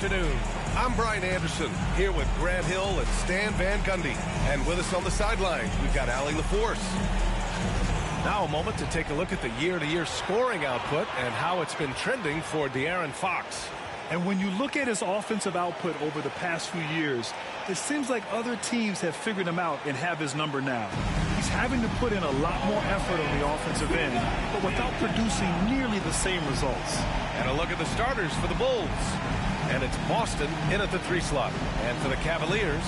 afternoon. I'm Brian Anderson, here with Grant Hill and Stan Van Gundy. And with us on the sidelines, we've got Allie LaForce. Now a moment to take a look at the year-to-year scoring output and how it's been trending for De'Aaron Fox. And when you look at his offensive output over the past few years, it seems like other teams have figured him out and have his number now. He's having to put in a lot more effort on the offensive end, but without producing nearly the same results. And a look at the starters for the Bulls. And it's Boston in at the 3 slot. And for the Cavaliers,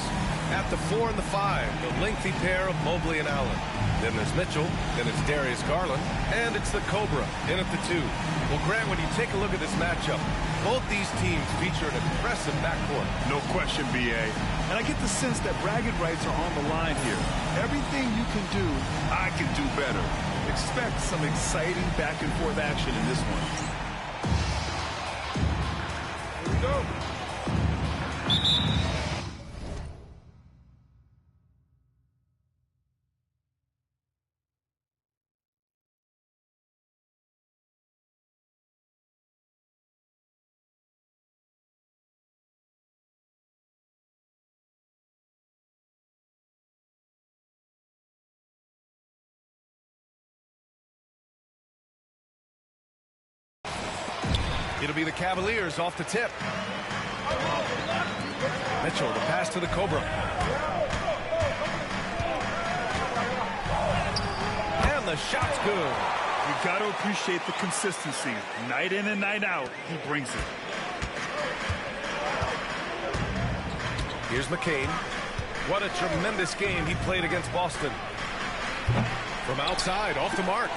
at the 4 and the 5, the lengthy pair of Mobley and Allen. Then there's Mitchell, then it's Darius Garland, and it's the Cobra in at the 2. Well, Grant, when you take a look at this matchup, both these teams feature an impressive backcourt. No question, B.A. And I get the sense that bragging rights are on the line here. Everything you can do, I can do better. Expect some exciting back-and-forth action in this one. Here we go. It'll be the Cavaliers off the tip. Mitchell, the pass to the Cobra. And the shot's good. You've got to appreciate the consistency. Night in and night out, he brings it. Here's McCain. What a tremendous game he played against Boston. From outside, off the mark.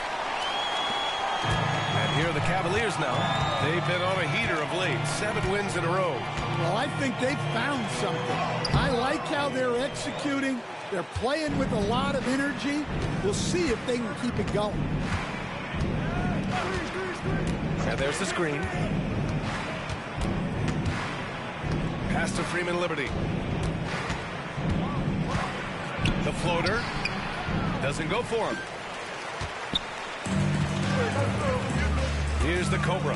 And here are the Cavaliers now. They've been on a heater of late. 7 wins in a row. Well, I think they've found something. I like how they're executing. They're playing with a lot of energy. We'll see if they can keep it going. And there's the screen. Pass to Freeman Liberty. The floater. Doesn't go for him. Here's the Cobra.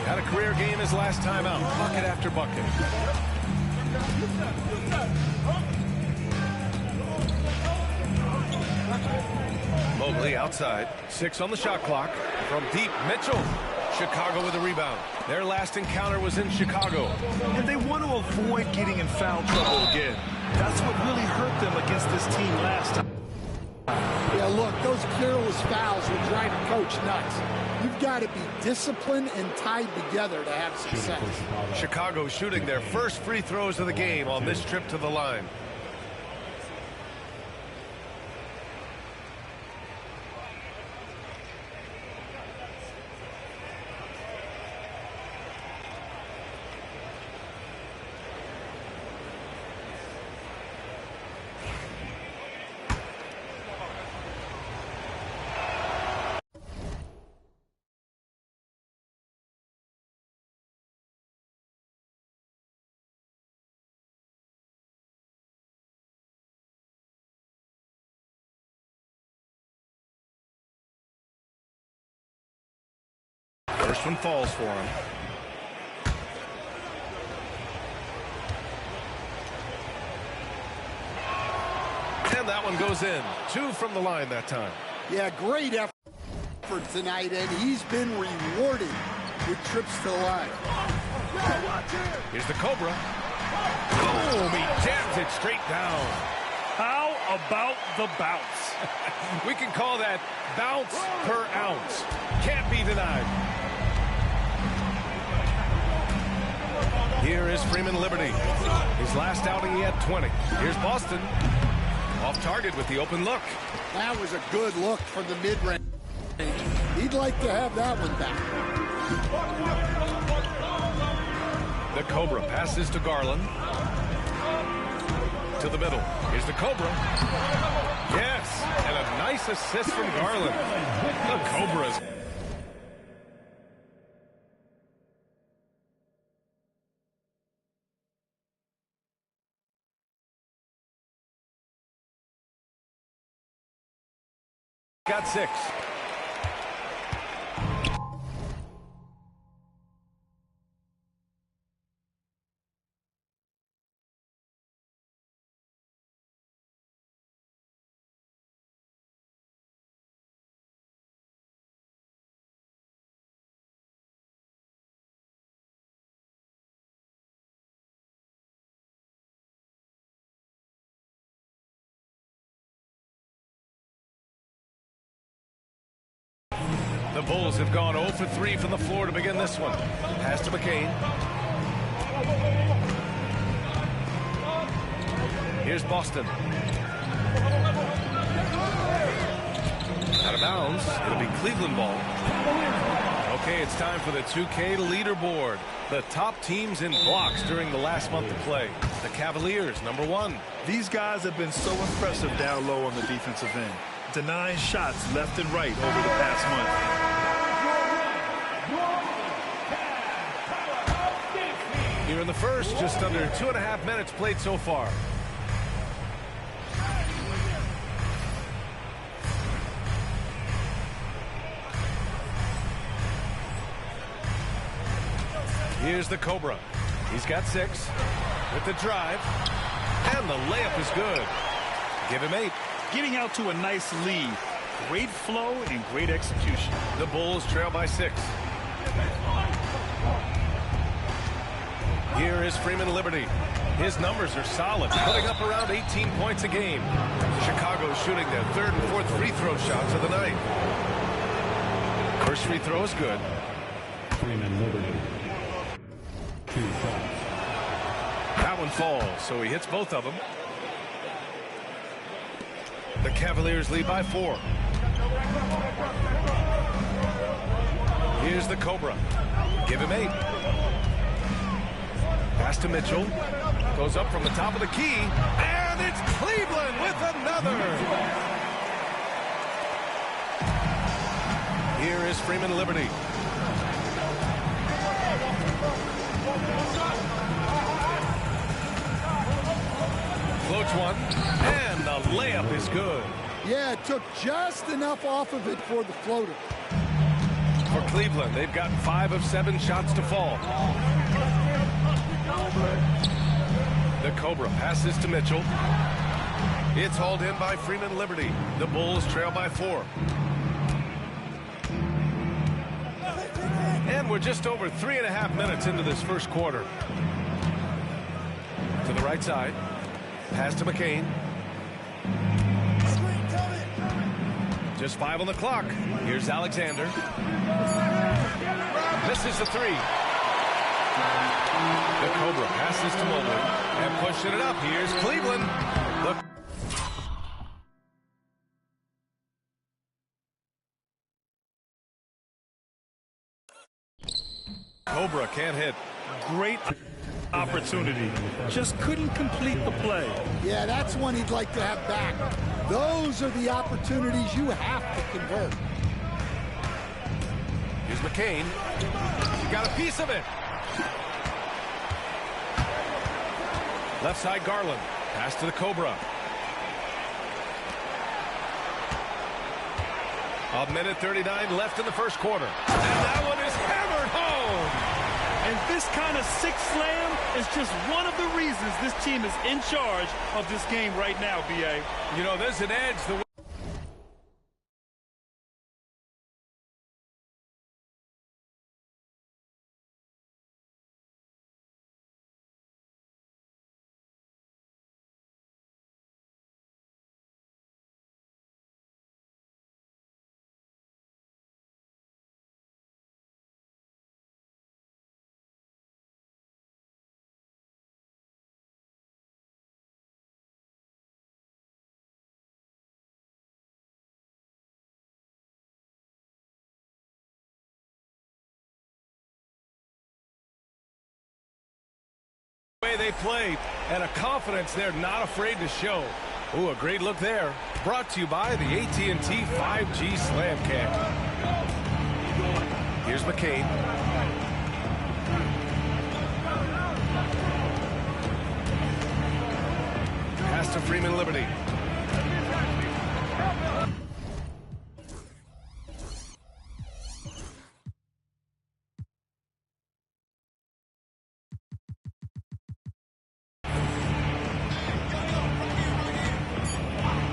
Had a career game his last time out. Bucket after bucket. Mobley outside. 6 on the shot clock. From deep, Mitchell. Chicago with a rebound. Their last encounter was in Chicago. And they want to avoid getting in foul trouble again. That's what really hurt them against this team last time. Yeah, look, those careless fouls will drive a coach nuts. You've got to be disciplined and tied together to have success. Chicago shooting their first free throws of the game on this trip to the line. First one falls for him. And that one goes in. 2 from the line that time. Yeah, great effort tonight, and he's been rewarded with trips to the line. Here's the Cobra. Boom! He jams it straight down. How about the bounce? We can call that bounce per ounce. Can't be denied. Here is Freeman Liberty. His last outing, he had 20. Here's Boston. Off target with the open look. That was a good look from the mid-range. He'd like to have that one back. The Cobra passes to Garland. To the middle. Here's the Cobra. Yes, and a nice assist from Garland. The Cobras. Got 6. The Bulls have gone 0 for 3 from the floor to begin this one. Pass to McCain. Here's Boston. Out of bounds. It'll be Cleveland ball. Okay, it's time for the 2K leaderboard. The top teams in blocks during the last month of play. The Cavaliers, #1. These guys have been so impressive down low on the defensive end, denying shots left and right over the past month. Here in the first, just under 2.5 minutes played so far. Here's the Cobra. He's got 6 with the drive, and the layup is good. Give him 8. Getting out to a nice lead. Great flow and great execution. The Bulls trail by 6. Here is Freeman Liberty. His numbers are solid, putting up around 18 points a game. Chicago's shooting their 3rd and 4th free throw shots of the night. First free throw is good. Freeman Liberty. 2 shots. That one falls, so he hits both of them. The Cavaliers lead by 4. Here's the Cobra. Give him 8. Pass to Mitchell. Goes up from the top of the key. And it's Cleveland with another. Here is Freeman Liberty. Floats one, and the layup is good. Yeah, it took just enough off of it for the floater. For Cleveland, they've got 5 of 7 shots to fall. The Cobra passes to Mitchell. It's hauled in by Freeman Liberty. The Bulls trail by 4. And we're just over 3.5 minutes into this first quarter. To the right side. Pass to McCain. Just 5 on the clock. Here's Alexander. Misses the 3. The Cobra passes to Mobley. And pushing it up. Here's Cleveland. The Cobra can't hit. Great opportunity. Just couldn't complete the play. Yeah, that's one he'd like to have back. Those are the opportunities you have to convert. Here's McCain. He got a piece of it. Left side Garland. Pass to the Cobra. 1:39 left in the first quarter. And that one is hammered home. And this kind of sick slam is just one of the reasons this team is in charge of this game right now, B.A. You know, there's an edge. Way they play and a confidence they're not afraid to show. Ooh, a great look there. Brought to you by the AT&T 5G Slam Cam. Here's McCain. Pass to Freeman Liberty.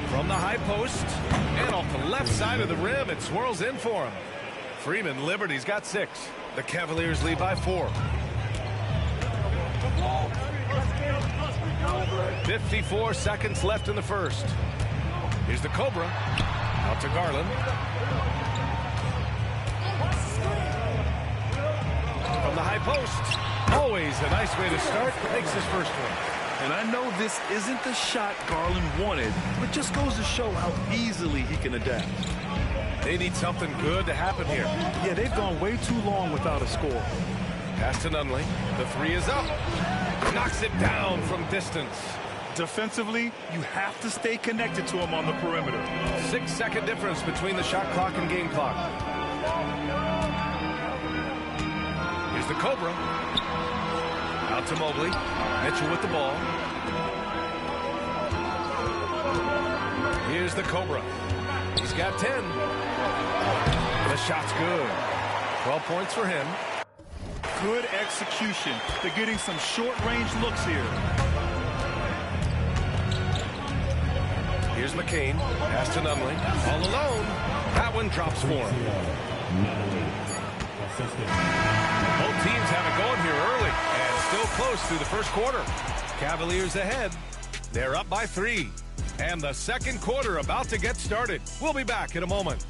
From the high post, and off the left side of the rim, it swirls in for him. Freeman Liberty's got 6. The Cavaliers lead by 4. 54 seconds left in the first. Here's the Cobra. Out to Garland. the high post. Always a nice way to start. Makes his first one. And I know this isn't the shot Garland wanted, but just goes to show how easily he can adapt. They need something good to happen here. Yeah, they've gone way too long without a score. Pass to Nunley. The three is up. Knocks it down from distance. Defensively, you have to stay connected to him on the perimeter. 6-second difference between the shot clock and game clock. Here's the Cobra. Out to Mobley. Mitchell with the ball. Here's the Cobra. He's got 10. The shot's good. 12 points for him. Good execution. They're getting some short-range looks here. Here's McCain. Pass to Nunley. All alone. That one drops for him. Both teams have it going here early and still close through the first quarter. Cavaliers ahead. They're up by 3. And the second quarter about to get started. We'll be back in a moment.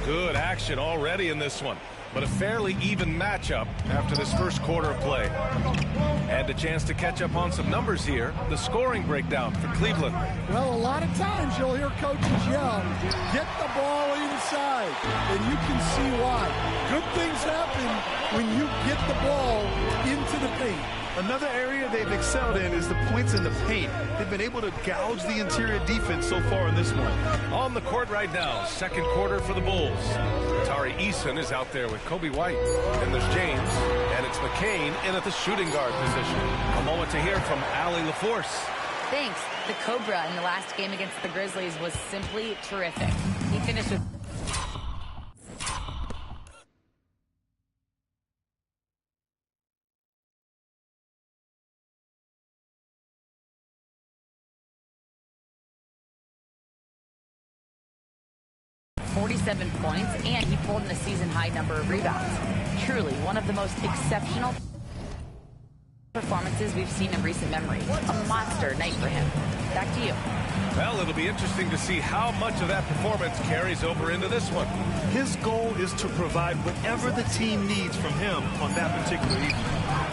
Good action already in this one, but a fairly even matchup after this first quarter of play. And a chance to catch up on some numbers here. The scoring breakdown for Cleveland. Well, a lot of times you'll hear coaches yell, get the ball inside, and you can see why. Good things happen when you get the ball into the paint. Another area they've excelled in is the points in the paint. They've been able to gouge the interior defense so far in this one. On the court right now, second quarter for the Bulls. Tari Eason is out there with Kobe White. Then there's James, and it's McCain in at the shooting guard position. A moment to hear from Allie LaForce. Thanks. The Cobra in the last game against the Grizzlies was simply terrific. He finished with 47 points, and he pulled in a season-high number of rebounds. Truly, one of the most exceptional performances we've seen in recent memory. A monster night for him. Back to you. Well, it'll be interesting to see how much of that performance carries over into this one. His goal is to provide whatever the team needs from him on that particular evening.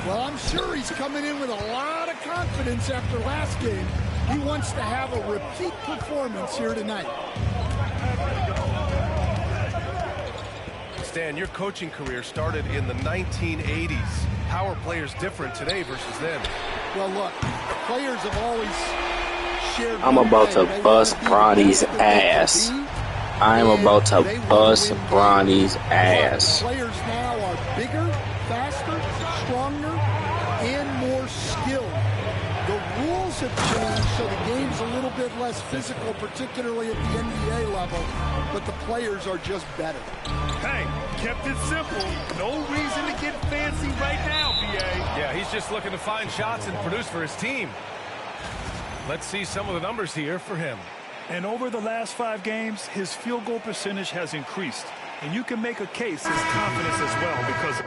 Well, I'm sure he's coming in with a lot of confidence after last game. He wants to have a repeat performance here tonight. Stan, your coaching career started in the 1980s. How are players different today versus then? Well, look, players have always shared. I'm about to bust Bronny's ass. I'm about to bust Bronny's ass. Players now are bigger, faster, stronger, and more skilled. The rules have changed, so the game's a little bit less physical, particularly at the NBA level, but the players are just better. Hey, kept it simple. No reason to get fancy right now, BA. Yeah, he's just looking to find shots and produce for his team. Let's see some of the numbers here for him. And over the last 5 games, his field goal percentage has increased. And you can make a case his confidence as well because...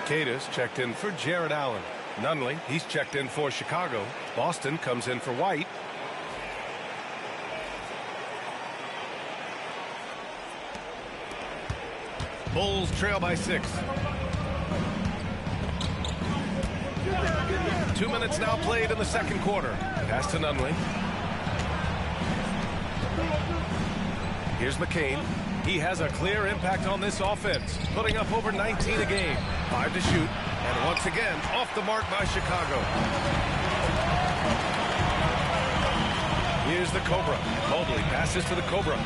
Cadis checked in for Jared Allen. Nunley, he's checked in for Chicago. Boston comes in for White. Bulls trail by 6. 2 minutes now played in the second quarter. Pass to Nunley. Here's McCain. He has a clear impact on this offense, putting up over 19 a game. 5 to shoot, and once again, off the mark by Chicago. Here's the Cobra. Mobley passes to the Cobra.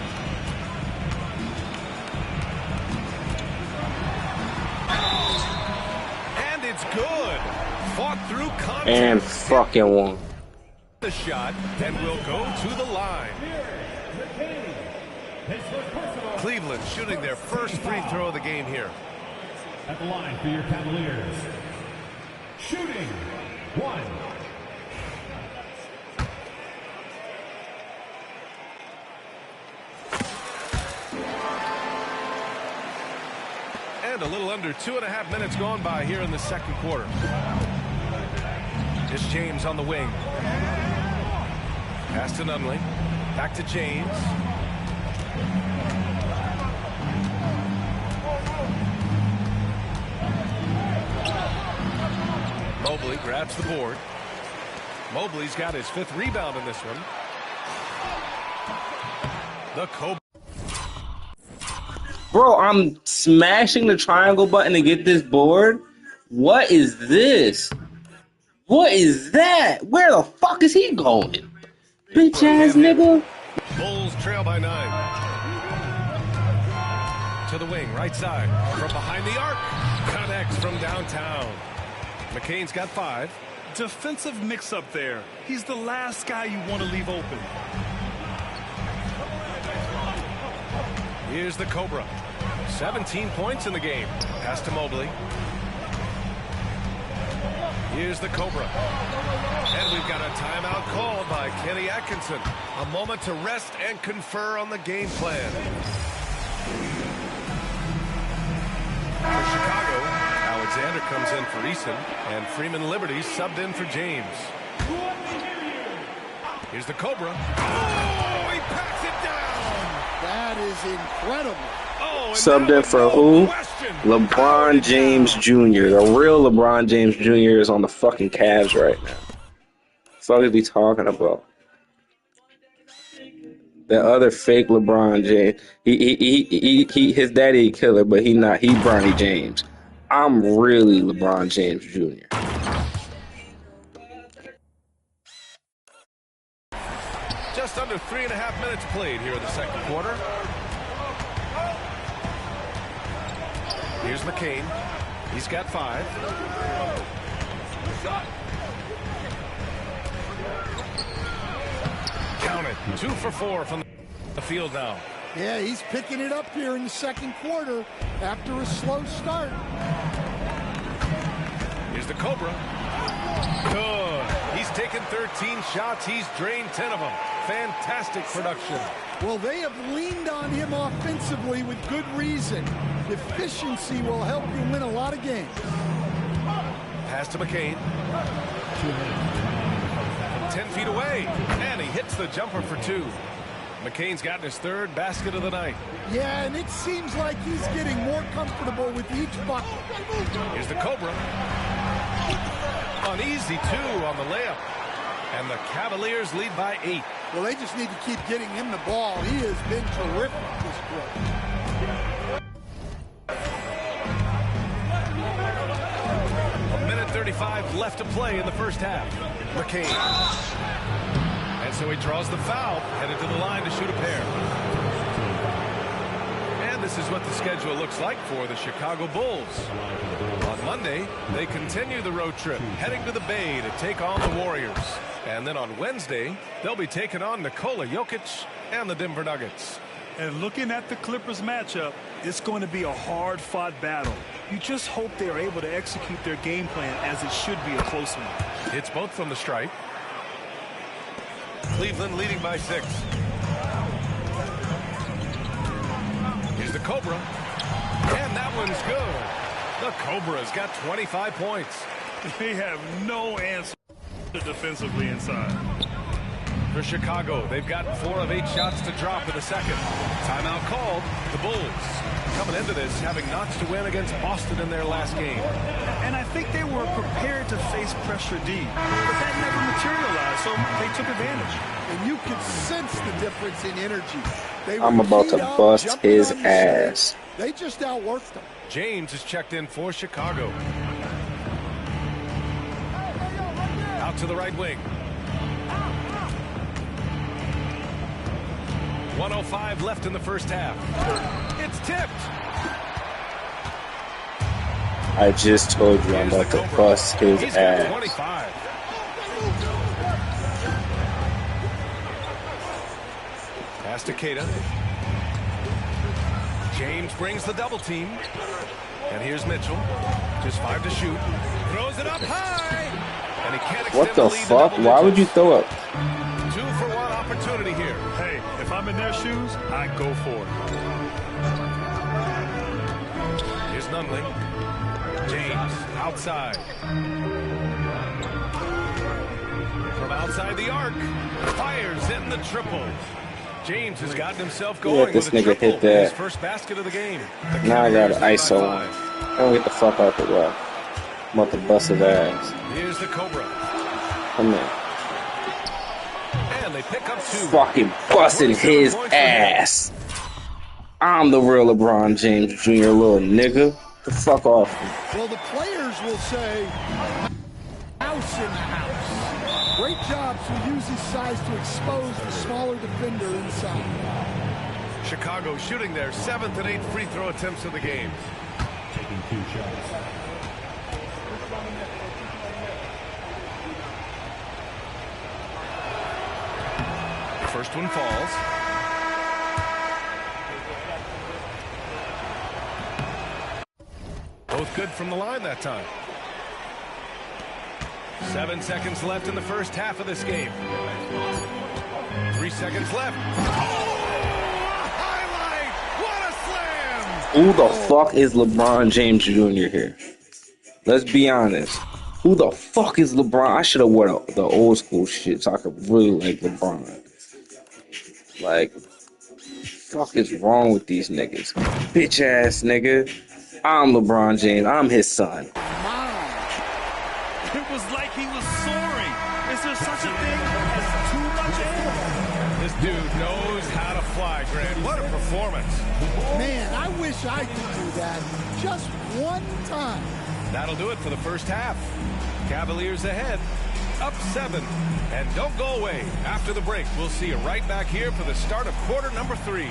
And it's good. Fought through contact. And fucking one. The shot, and will go to the line. Cleveland shooting their first free throw of the game here. At the line for your Cavaliers. Shooting 1. And a little under 2.5 minutes gone by here in the second quarter. It's James on the wing. Pass to Nunley. Back to James. Mobley grabs the board. Mobley's got his 5th rebound in this one. The Cobra. Bro, I'm smashing the triangle button to get this board. What is this? What is that? Where the fuck is he going? Bitch ass nigga. Bulls trail by 9. To the wing, right side. From behind the arc. Connects from downtown. McCain's got 5. Defensive mix-up there. He's the last guy you want to leave open. Here's the Cobra. 17 points in the game. Pass to Mobley. Here's the Cobra. And we've got a timeout called by Kenny Atkinson. A moment to rest and confer on the game plan. For Chicago, Alexander comes in for Eason, and Freeman Liberty subbed in for James. Here's the Cobra. Oh, he packs it down. That is incredible. Oh, Subbed in for who? LeBron James Jr. The real LeBron James Jr. is on the fucking Cavs right now. What is he talking about? The other fake LeBron James. His daddy a killer, but he not. He Bronny James. I'm really LeBron James Jr. Just under 3.5 minutes played here in the second quarter. Here's McCain. He's got 5. Count it. 2 for 4 from the field now. Yeah, he's picking it up here in the second quarter after a slow start. Here's the Cobra. Good. He's taken 13 shots. He's drained 10 of them. Fantastic production. Well, they have leaned on him offensively with good reason. Efficiency will help you win a lot of games. Pass to McCain. 10 feet away. And he hits the jumper for 2. McCain's gotten his 3rd basket of the night. Yeah, and it seems like he's getting more comfortable with each bucket. Here's the Cobra. An easy 2 on the layup. And the Cavaliers lead by 8. Well, they just need to keep getting him the ball. He has been terrific this quarter. A minute 35 left to play in the first half. McCain. And so he draws the foul, headed to the line to shoot a pair. And this is what the schedule looks like for the Chicago Bulls. On Monday, they continue the road trip, heading to the Bay to take on the Warriors. And then on Wednesday, they'll be taking on Nikola Jokic and the Denver Nuggets. And looking at the Clippers matchup, it's going to be a hard-fought battle. You just hope they are able to execute their game plan as it should be a close one. It's both from the stripe. Cleveland leading by 6. Here's the Cobra. And that one's good. The Cobra's got 25 points. They have no answer defensively inside. For Chicago, they've got 4 of 8 shots to drop in the second. Timeout called. The Bulls coming into this having not to win against Boston in their last game. And I think they were prepared to face pressure D, but that never materialized, so they took advantage. And you could sense the difference in energy. I'm about to bust his ass. They just outworked them. James is checked in for Chicago. Out to the right wing. 1:05 left in the first half. It's tipped. I just told you I'm about to bust his He's got ass. 25. Pass to Keita. James brings the double team. And here's Mitchell. Just 5 to shoot. Throws it up high. And he can't extend What the lead to fuck? double Why would you digits. throw up? 2-for-1 opportunity here. Hey, if I'm in their shoes, I'd go for it. Here's Nunley. James outside. From outside the arc. Fires in the triple. James has gotten himself going Let this with a nigga triple. hit that. His first basket of the game. The Now I got Cavaliers an lead ISO by on. 5. Don't get the fuck out the way. I'm about to bust his ass. Here's the Cobra. Come here. And they pick up 2. Fucking busting his ass. I'm the real LeBron James Jr. little nigga. The fuck off me. Well, the players will say, house in the house. Great job to use his size to expose the smaller defender inside. Chicago shooting their 7th and 8th free throw attempts of the game. Taking 2 shots. First one falls. Both good from the line that time. 7 seconds left in the first half of this game. 3 seconds left. Oh! Highlight! What a slam! Who the fuck is LeBron James Jr. here? Let's be honest. Who the fuck is LeBron? I should have worn the old school shit so I could really like LeBron. Like, fuck is wrong with these niggas? Bitch ass nigga. I'm LeBron James. I'm his son. It was like he was soaring. Is there such a thing as too much air? This dude knows how to fly, Grant. What a performance. Man, I wish I could do that just one time. That'll do it for the first half. Cavaliers ahead, up 7. And don't go away. After the break, we'll see you right back here for the start of quarter number 3.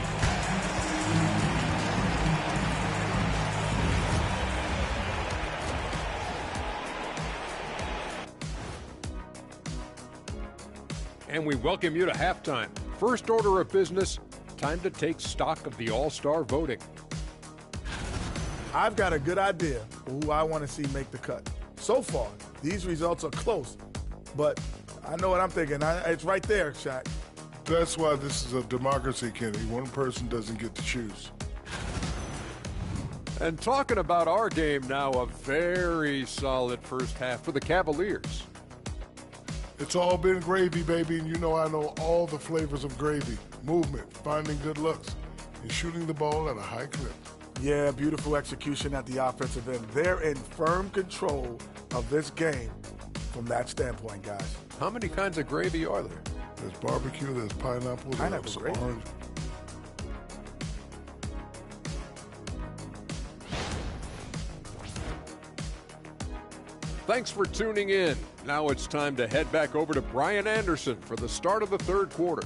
And we welcome you to halftime. First order of business, time to take stock of the All-Star voting. I've got a good idea of who I want to see make the cut. So far, these results are close, but I know what I'm thinking. It's right there, Shaq. That's why this is a democracy, Kenny. One person doesn't get to choose. And talking about our game now, a very solid first half for the Cavaliers. It's all been gravy, baby, and you know I know all the flavors of gravy. Movement, finding good looks, and shooting the ball at a high clip. Yeah, beautiful execution at the offensive end. They're in firm control of this game from that standpoint, guys. How many kinds of gravy are there? There's barbecue, there's pineapple, there's gravy. orange. Thanks for tuning in. Now it's time to head back over to Brian Anderson for the start of the third quarter.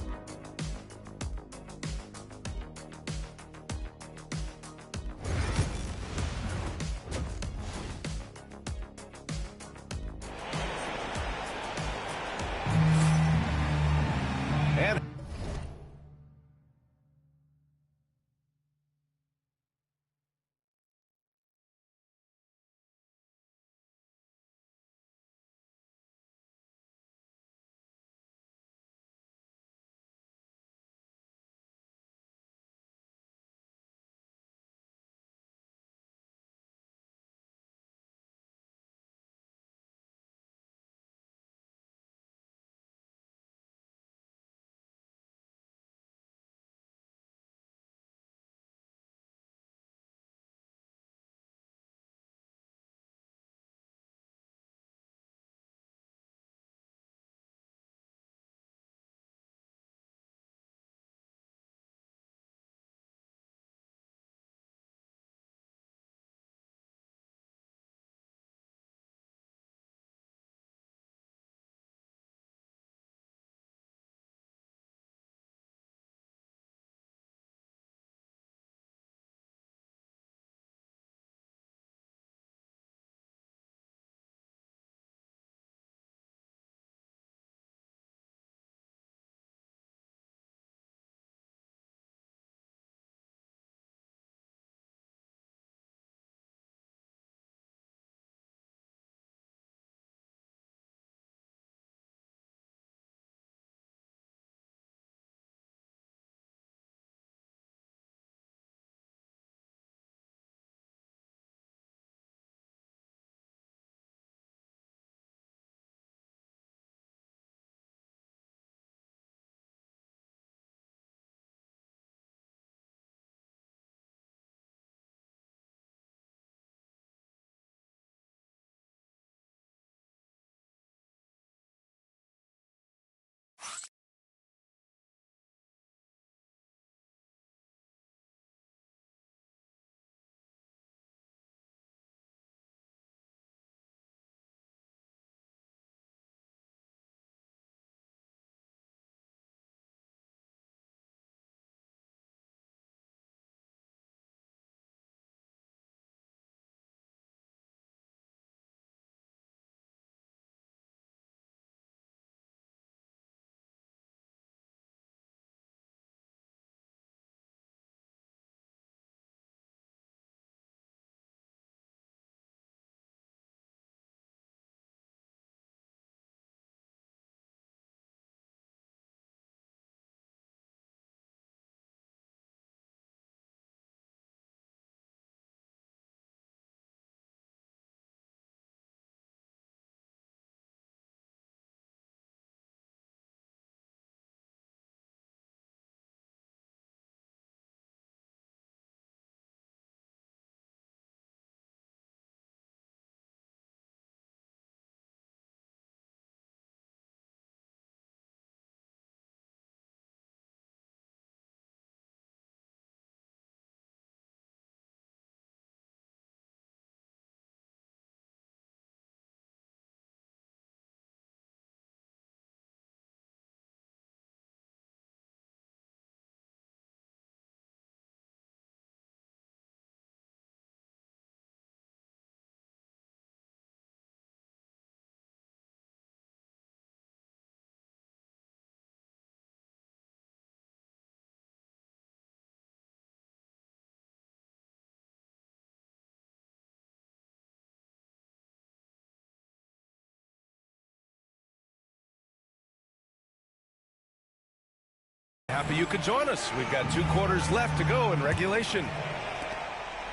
happy you could join us. We've got 2 quarters left to go in regulation.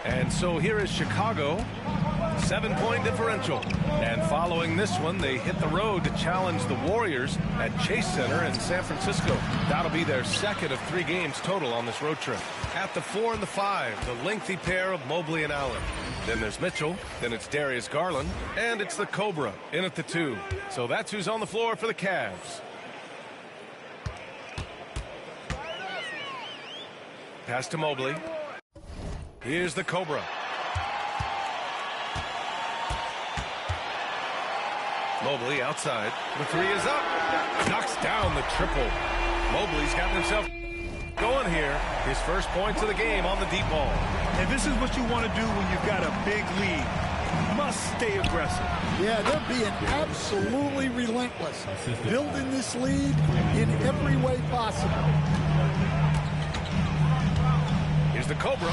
And so here is Chicago, 7-point differential. And following this one, they hit the road to challenge the Warriors at Chase Center in San Francisco. That'll be their second of 3 games total on this road trip. At the 4 and the 5, the lengthy pair of Mobley and Allen. Then there's Mitchell, then it's Darius Garland, and it's the Cobra in at the 2. So that's who's on the floor for the Cavs. Pass to Mobley. Here's the Cobra. Mobley outside. The 3 is up. Knocks down the triple. Mobley's gotten himself going here. His first points of the game on the deep ball. And this is what you want to do when you've got a big lead. You must stay aggressive. Yeah, they're being absolutely relentless. Building this lead in every way possible. Here's the Cobra.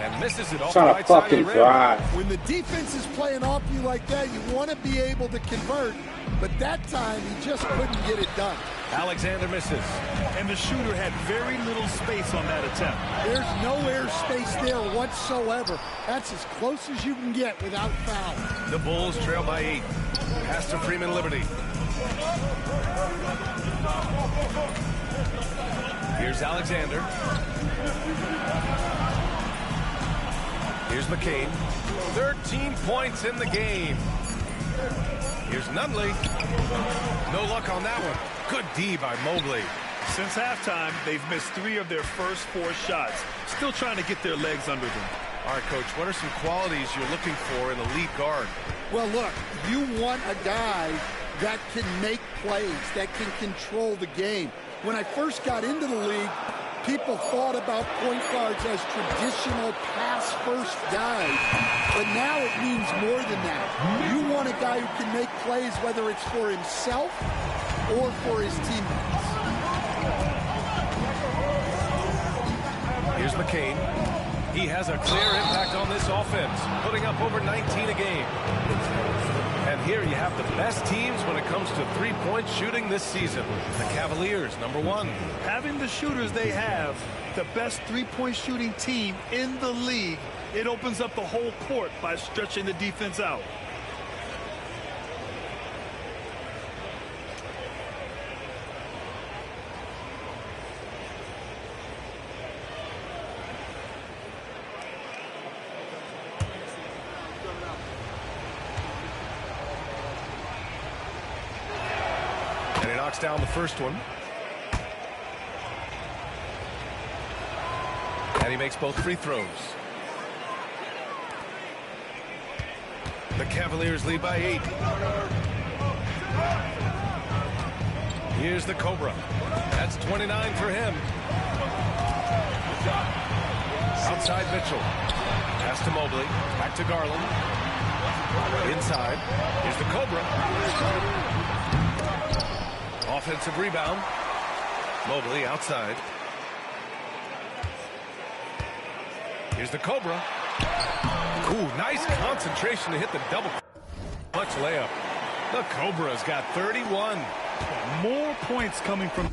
And misses it off the Trying to right side of the fucking rim. drive. When the defense is playing off you like that, you want to be able to convert. But that time, he just couldn't get it done. Alexander misses. And the shooter had very little space on that attempt. There's no air space there whatsoever. That's as close as you can get without foul. The Bulls trail by 8. Pass to Freeman Liberty. Here's Alexander. Here's McCain. 13 points in the game. Here's Nunley. No luck on that one. Good D by Mobley. Since halftime, they've missed 3 of their first 4 shots. Still trying to get their legs under them. All right, Coach, what are some qualities you're looking for in a lead guard? Well, look, you want a guy that can make plays, that can control the game. When I first got into the league, people thought about point guards as traditional pass-first guys, but now it means more than that. You want a guy who can make plays, whether it's for himself or for his teammates. Here's McCain. He has a clear impact on this offense, putting up over 19 a game. And here you have the best teams when it comes to three-point shooting this season. The Cavaliers, number 1. Having the shooters they have, the best three-point shooting team in the league, it opens up the whole court by stretching the defense out. And he knocks down the first one. And he makes both free throws. The Cavaliers lead by 8. Here's the Cobra. That's 29 for him. Outside Mitchell. Pass to Mobley. Back to Garland. Inside. Here's the Cobra. Offensive rebound. Mobley outside. Here's the Cobra. Ooh, nice concentration to hit the double clutch layup. The Cobra's got 31. More points coming from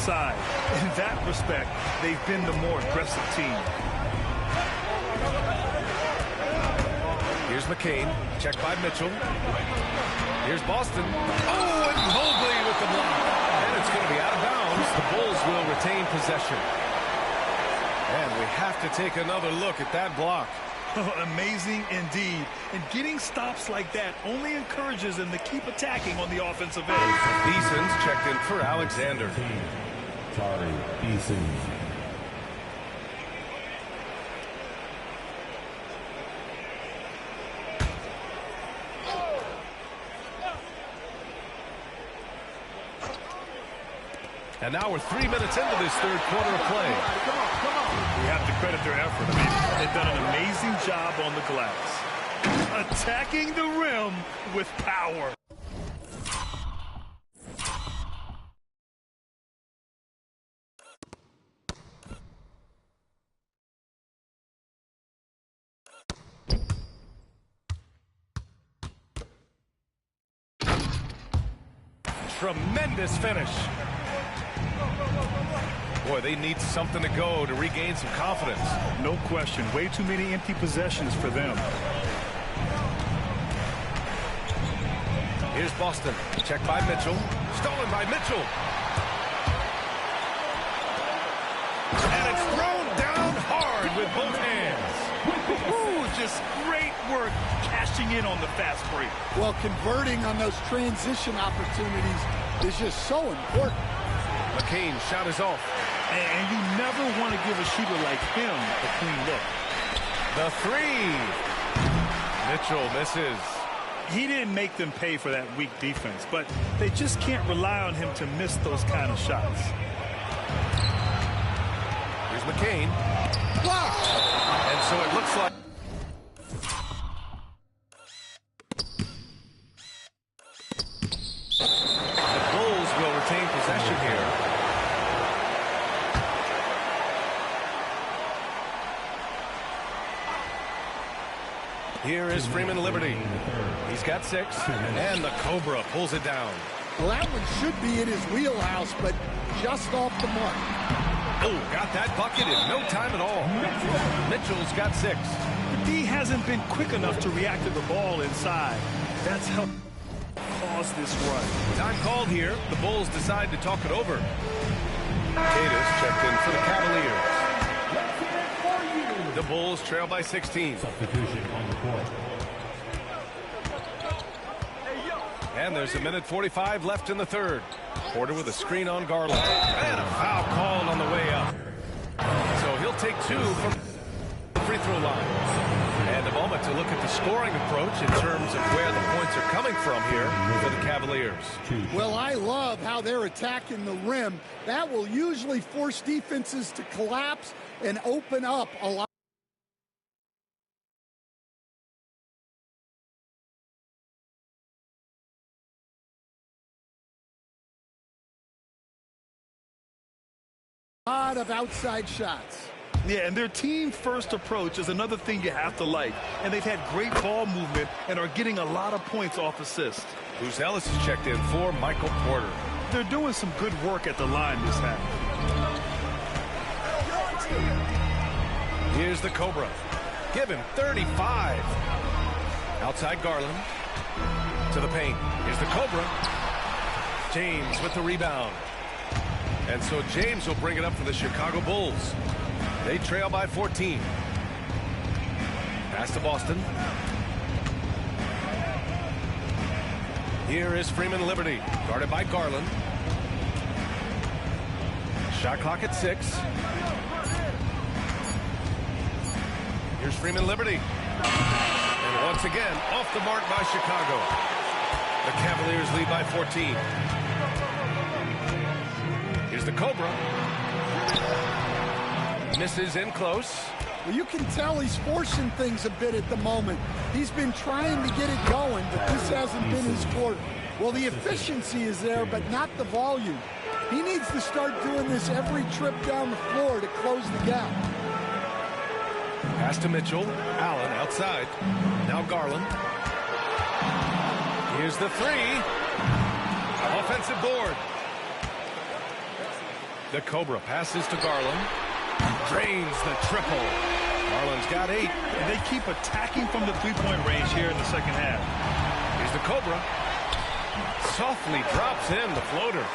inside. In that respect, they've been the more aggressive team. Here's McCain, checked by Mitchell. Here's Boston. Oh, and Mobley with the block. And it's going to be out of bounds. The Bulls will retain possession. And we have to take another look at that block. Amazing indeed. And getting stops like that only encourages them to keep attacking on the offensive end. Beason's checked in for Alexander. Tari Eason. And now we're 3 minutes into this third quarter of play. We have to credit their effort. I mean, they've done an amazing job on the glass. Attacking the rim with power. Tremendous finish. Boy, they need something to go to regain some confidence. No question. Way too many empty possessions for them. Here's Boston. Checked by Mitchell. Stolen by Mitchell. And it's thrown down hard with both hands. Ooh, just great work cashing in on the fast break. Well, converting on those transition opportunities is just so important. McCain shot is off. And you never want to give a shooter like him a clean look. The three. Mitchell misses. He didn't make them pay for that weak defense, but they just can't rely on him to miss those kind of shots. Here's McCain. Blocked. And so it looks like the Bulls will retain possession here. Here is Freeman Liberty. He's got 6, and the Cobra pulls it down. Well, that one should be in his wheelhouse, but just off the mark. Oh, got that bucket in no time at all. Mitchell's got 6. The D hasn't been quick enough to react to the ball inside. That's helped cause this run. Time called here. The Bulls decide to talk it over. Cadiz checked in for the Cavaliers. The Bulls trail by 16. Substitution on the court. And there's 1:45 left in the third. Porter with a screen on Garland. And a foul called on the way up. So he'll take 2 from the free throw line. And a moment to look at the scoring approach in terms of where the points are coming from here for the Cavaliers. Well, I love how they're attacking the rim. That will usually force defenses to collapse and open up a lot. Lot of outside shots. Yeah, and their team-first approach is another thing you have to like. And they've had great ball movement and are getting a lot of points off assist. Bruce Ellis is checked in for Michael Porter. They're doing some good work at the line this half. Here's the Cobra. Give him 35. Outside Garland. To the paint. Here's the Cobra. James with the rebound. And so James will bring it up for the Chicago Bulls. They trail by 14. Pass to Boston. Here is Freeman Liberty, guarded by Garland. Shot clock at 6. Here's Freeman Liberty. And once again, off the mark by Chicago. The Cavaliers lead by 14. Here's the Cobra. Misses in close. Well, you can tell he's forcing things a bit at the moment. He's been trying to get it going, but this hasn't been his quarter. Well, the efficiency is there, but not the volume. He needs to start doing this every trip down the floor to close the gap. Pass to Mitchell. Allen outside. Now Garland. Here's the 3. Offensive board. The Cobra passes to Garland. Drains the triple. Garland's got 8. And they keep attacking from the three-point range here in the second half. Here's the Cobra. Softly drops in the floater.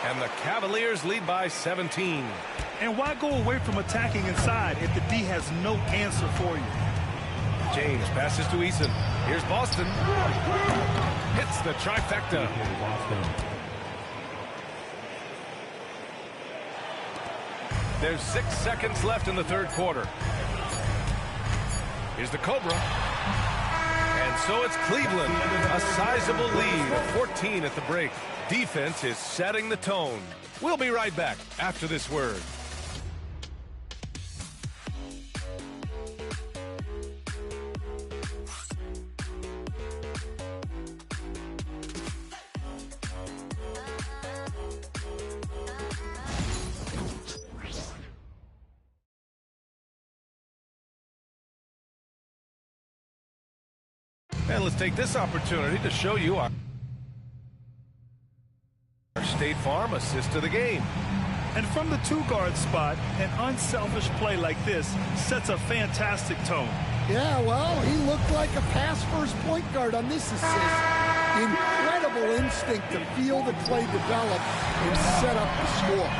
And the Cavaliers lead by 17. And why go away from attacking inside if the D has no answer for you? James passes to Eason. Here's Boston. Hits the trifecta. There's 6 seconds left in the third quarter. Here's the Cobra. And so it's Cleveland. A sizable lead, 14 at the break. Defense is setting the tone. We'll be right back after this word. And let's take this opportunity to show you our State Farm assist to the game. And from the two-guard spot, an unselfish play like this sets a fantastic tone. Yeah, well, he looked like a pass-first point guard on this assist. Incredible instinct to feel the play develop and set up the score.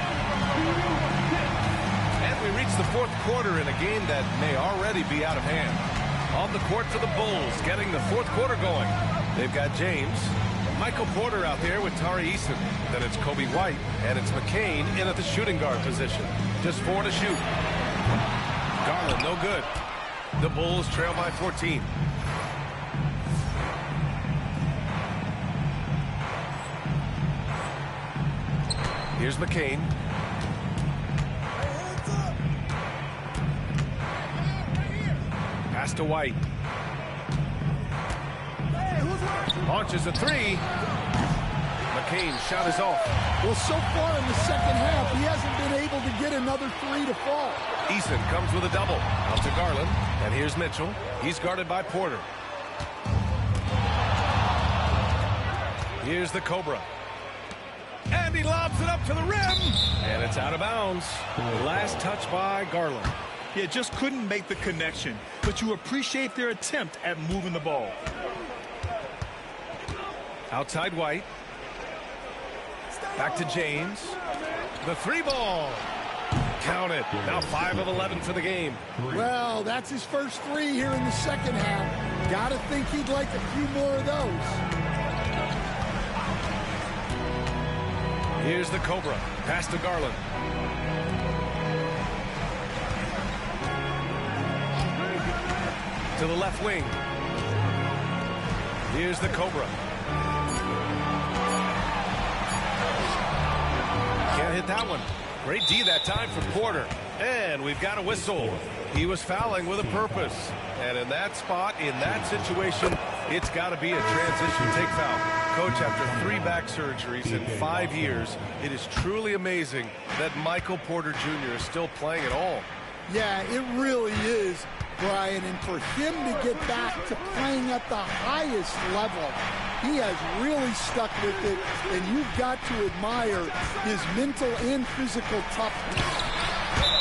And we reach the fourth quarter in a game that may already be out of hand. On the court for the Bulls, getting the fourth quarter going. They've got James, Michael Porter out there with Tari Eason. Then it's Kobe White, and it's McCain in at the shooting guard position. Just 4 to shoot. Garland, no good. The Bulls trail by 14. Here's McCain. Pass to White. Launches a 3. McCain's shot is off. Well, so far in the second half, he hasn't been able to get another 3 to fall. Eason comes with a double. Out to Garland. And here's Mitchell. He's guarded by Porter. Here's the Cobra. And he lobs it up to the rim. And it's out of bounds. The last touch by Garland. Yeah, just couldn't make the connection, but you appreciate their attempt at moving the ball. Outside White. Back to James. The 3 ball. Count it. Now 5 of 11 for the game. Well, that's his first 3 here in the second half. Gotta think he'd like a few more of those. Here's the Cobra. Pass to Garland. To the left wing. Here's the Cobra. Can't hit that one. Great D that time for Porter. And we've got a whistle. He was fouling with a purpose. And in that spot, in that situation, it's got to be a transition take foul. Coach, after 3 back surgeries in 5 years, it is truly amazing that Michael Porter Jr. is still playing at all. Yeah, it really is, Brian. And for him to get back to playing at the highest level, he has really stuck with it. And you've got to admire his mental and physical toughness.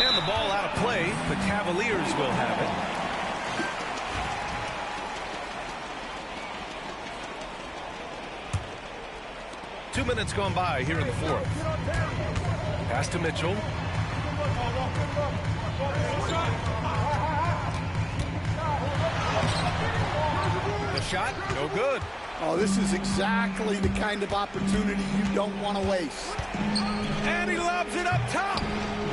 And the ball out of play. The Cavaliers will have it. Two minutes gone by here in the fourth. Pass to Mitchell. The shot, no good. Oh, this is exactly the kind of opportunity you don't want to waste. And he lobs it up top.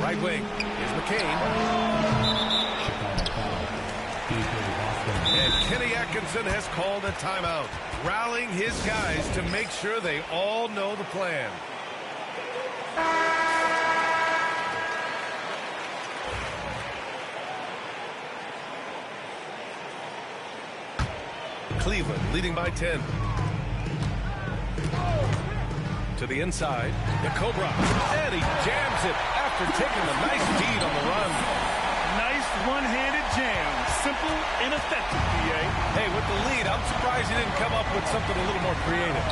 Right wing. Here's McCain. And Kenny Atkinson has called a timeout, rallying his guys to make sure they all know the plan. Cleveland leading by 10. To the inside, the Cobra, and he jams it after taking a nice beat on the run. Nice one-handed jam. Simple and effective, PA. Hey, with the lead, I'm surprised he didn't come up with something a little more creative.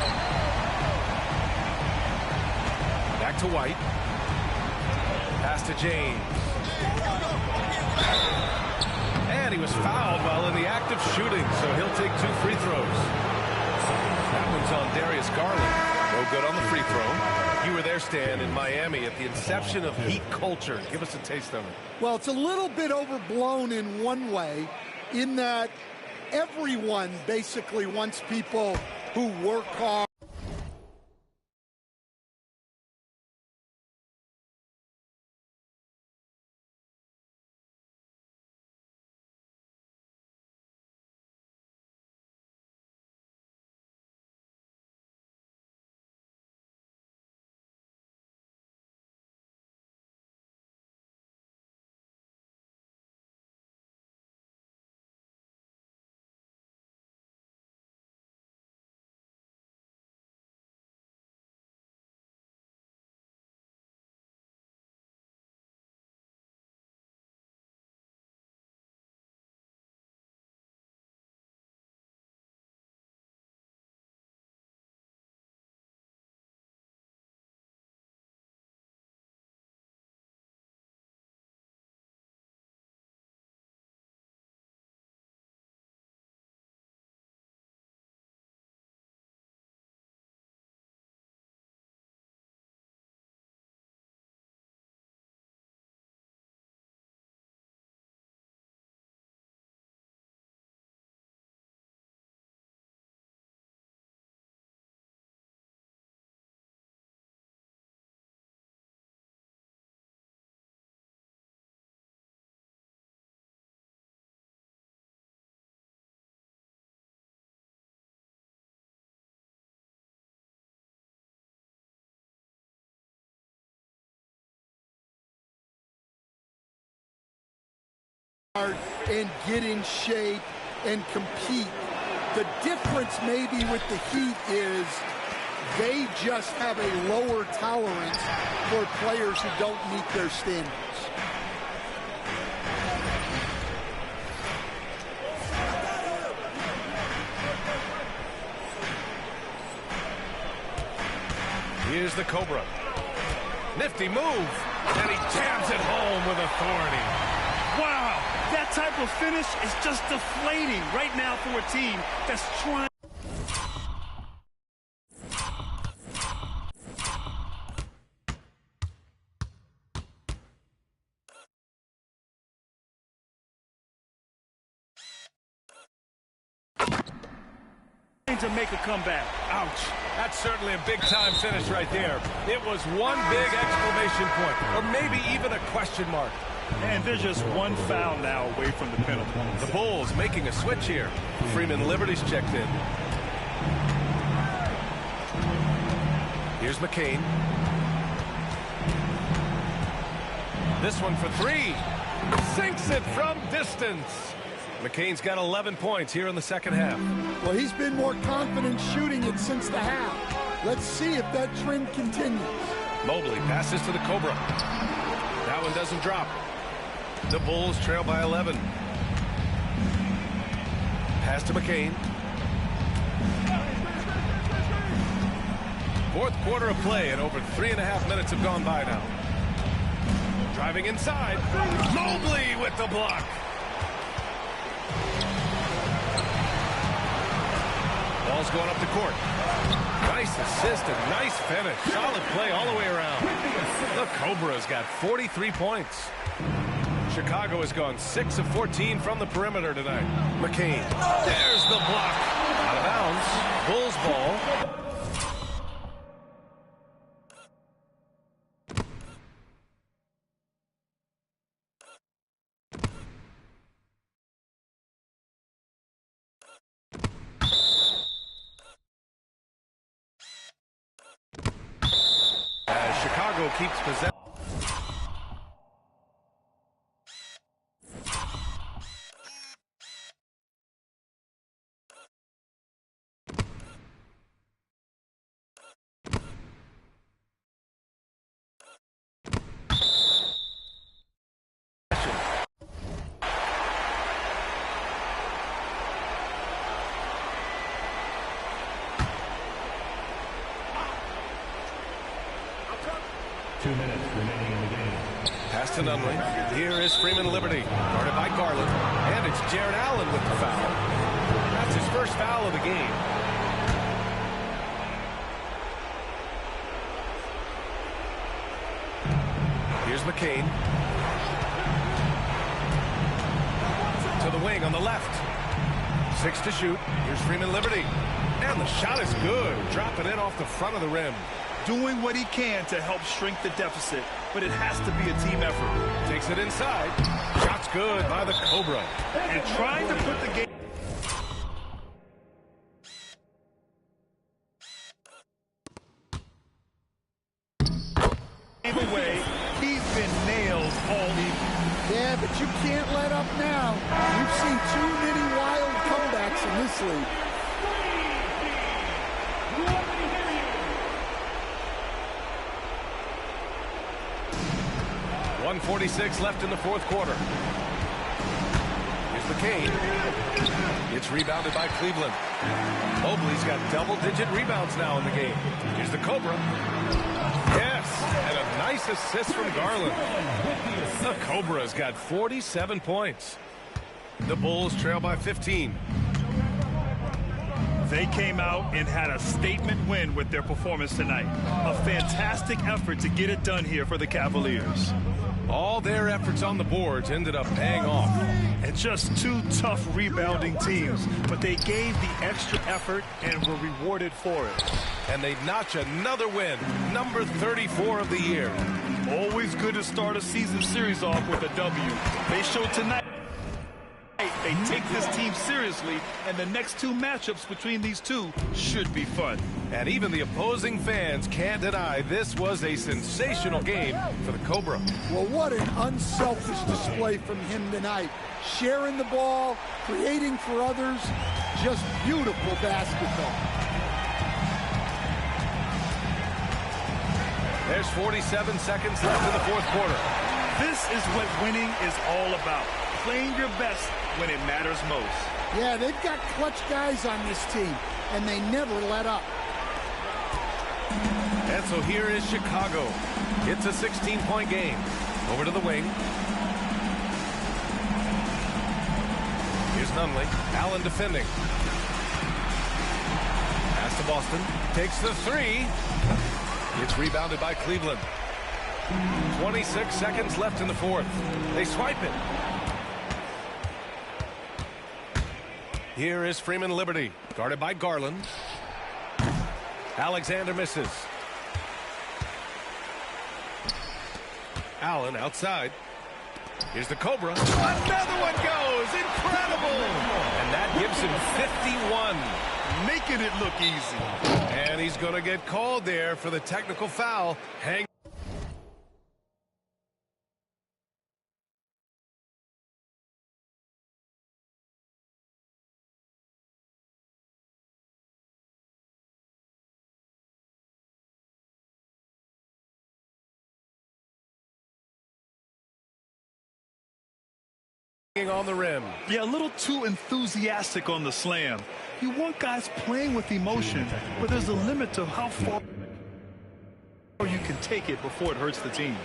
Back to White. Pass to James. And he was fouled while in the act of shooting, so he'll take 2 free throws. That one's on Darius Garland. No good on the free throw. You were there, Stan, in Miami at the inception of Heat culture. Give us a taste of it. Well, it's a little bit overblown in one way, in that everyone basically wants people who work hard. And get in shape and compete. The difference maybe with the Heat is they just have a lower tolerance for players who don't meet their standards. Here's the Cobra. Nifty move, and he jams it home with authority. Wow, that type of finish is just deflating right now for a team that's trying to make a comeback. Ouch. That's certainly a big-time finish right there. It was one big exclamation point, or maybe even a question mark. And there's just one foul now away from the penalty. The Bulls making a switch here. Freeman Liberty's checked in. Here's McCain. This one for 3. Sinks it from distance. McCain's got 11 points here in the second half. Well, he's been more confident shooting it since the half. Let's see if that trend continues. Mobley passes to the Cobra. That one doesn't drop. The Bulls trail by 11. Pass to McCain. Fourth quarter of play, and over 3.5 minutes have gone by now. Driving inside. Mobley with the block. Ball's going up the court. Nice assist and nice finish. Solid play all the way around. The Cobra's got 43 points. Chicago has gone 6 of 14 from the perimeter tonight. McCain. There's the block. Out of bounds. Bulls ball. As Chicago keeps possession. Two minutes remaining in the game. Pass to Nunley. Here is Freeman Liberty, guarded by Garland. And it's Jared Allen with the foul. That's his first foul of the game. Here's McCain. To the wing on the left. 6 to shoot. Here's Freeman Liberty. And the shot is good. Dropping in off the front of the rim. Doing what he can to help shrink the deficit, but it has to be a team effort. Takes it inside. Shot's good by the Cobra. And trying to put the game away. He's been nailed all evening. Yeah, but you can't let up now. We've seen too many wild comebacks in this league. .146 left in the fourth quarter. Here's McCain. It's rebounded by Cleveland. Mobley's got double-digit rebounds now in the game. Here's the Cobra. Yes, and a nice assist from Garland. The Cobra's got 47 points. The Bulls trail by 15. They came out and had a statement win with their performance tonight. A fantastic effort to get it done here for the Cavaliers. All their efforts on the boards ended up paying off. And just two tough rebounding teams, but they gave the extra effort and were rewarded for it. And they notch another win, number 34 of the year. Always good to start a season series off with a W. They showed tonight they take this team seriously, and the next two matchups between these two should be fun. And even the opposing fans can't deny this was a sensational game for the Cobra. Well, what an unselfish display from him tonight. Sharing the ball, creating for others, just beautiful basketball. There's 47 seconds left in the fourth quarter. This is what winning is all about. Playing your best when it matters most. Yeah, they've got clutch guys on this team, and they never let up. And so here is Chicago. It's a 16-point game. Over to the wing. Here's Nunley. Allen defending. Pass to Boston. Takes the three. It's rebounded by Cleveland. 26 seconds left in the fourth. They swipe it. Here is Freeman Liberty, guarded by Garland. Alexander misses. Allen outside. Here's the Cobra. Another one goes. Incredible. And that gives him 51. Making it look easy. And he's going to get called there for the technical foul. Hang. On the rim. Yeah, a little too enthusiastic on the slam. You want guys playing with emotion, but there's a limit to how far you can take it before it hurts the team.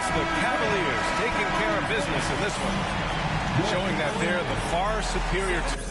The Cavaliers taking care of business in this one, showing that they're the far superior team.